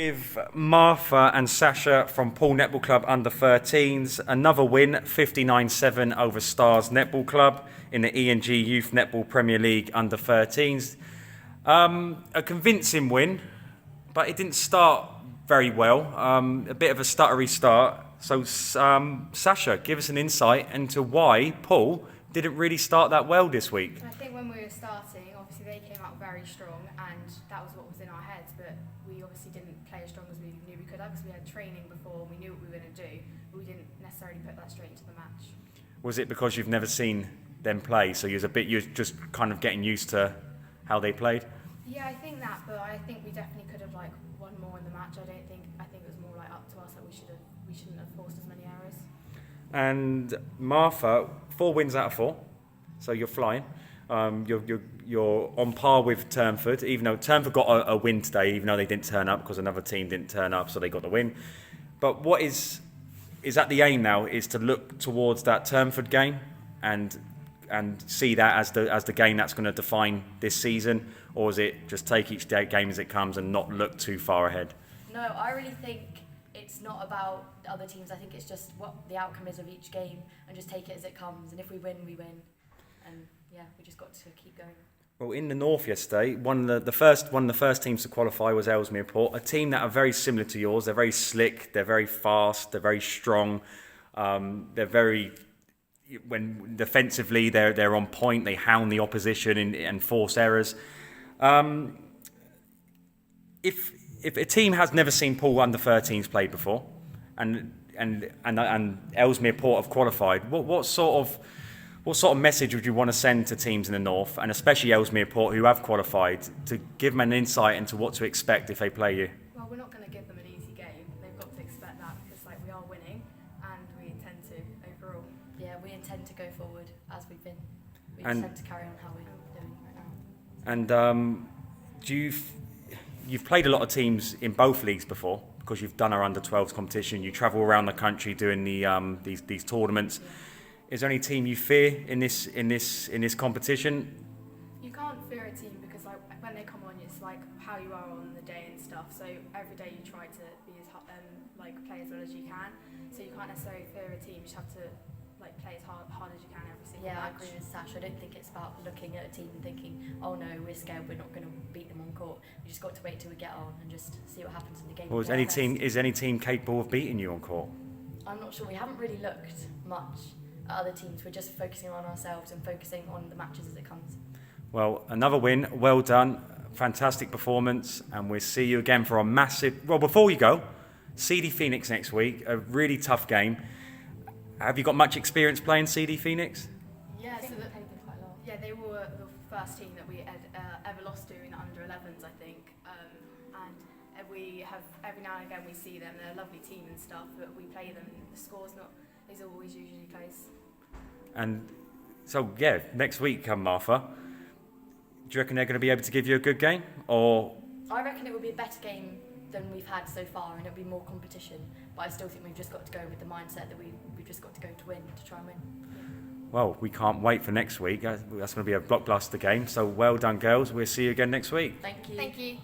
With Martha and Sasha from Poole NC Club under-13s, another win, 59-7 over Starz Netball Club in the ENG Youth Netball Premier League under-13s. A convincing win, but it didn't start very well. A bit of a stuttery start. So, Sasha, give us an insight into why Poole didn't really start that well this week. I think when we were starting, obviously they came out very strong, and that was what was in our heads, but we obviously didn't play as strong as we knew we could have, because we had training before, we knew what we were going to do, but we didn't necessarily put that straight into the match. Was it because you've never seen them play, so you're just kind of getting used to how they played? Yeah, I think that, but I think we definitely could have won more in the match. I think it was more up to us that we shouldn't have forced as many errors. And Martha, 4 wins out of 4, so you're flying. You're on par with Turnford, even though Turnford got a win today, even though they didn't turn up because another team didn't turn up, so they got the win. But what is that the aim now? Is to look towards that Turnford game and see that as the game that's going to define this season, or is it just take each game as it comes and not look too far ahead? No, I really think it's not about other teams. I think it's just what the outcome is of each game and just take it as it comes. And if we win, we win. And yeah, we just got to keep going. Well, in the North yesterday, one of the first teams to qualify was Ellesmere Port, a team that are very similar to yours. They're very slick, they're very fast, they're very strong. They're very, when defensively, they're on point. They hound the opposition and force errors. If a team has never seen Poole under-13s play before, and Ellesmere Port have qualified, what sort of message would you want to send to teams in the North, and especially Ellesmere Port who have qualified, to give them an insight into what to expect if they play you? Well, we're not going to give them an easy game. They've got to expect that, because we are winning, and we intend to overall. Yeah, we intend to go forward as we've been. We intend to carry on how we're doing right now. And you've played a lot of teams in both leagues before, because you've done our under-12s competition. You travel around the country doing these tournaments. Yeah. Is there any team you fear in this competition? You can't fear a team, because when they come on, it's how you are on the day and stuff. So every day you try to be as play as well as you can. So you can't necessarily fear a team. You just have to play as hard as you can every single match. Yeah, I agree with Sash. I don't think it's about looking at a team and thinking, oh no, we're scared, we're not going to beat them on court. We just got to wait till we get on and just see what happens in the game. Well, is any team capable of beating you on court? I'm not sure. We haven't really looked much at other teams. We're just focusing on ourselves and focusing on the matches as it comes. Well, another win. Well done. Fantastic performance. And we'll see you again for a massive... Well, before we go, CD Phoenix next week. A really tough game. Have you got much experience playing CD Phoenix? Yeah, so they were the first team that we had ever lost to in the under-11s, I think. And we have, every now and again we see them. They're a lovely team and stuff, but we play them. The score's not is always usually close. And so, yeah, next week, Martha, do you reckon they're going to be able to give you a good game? Or I reckon it will be a better game than we've had so far, and it'll be more competition. But I still think we've just got to go with the mindset that we've just got to go to win, to try and win. Well, we can't wait for next week. That's going to be a blockbuster game. So well done, girls. We'll see you again next week. Thank you. Thank you.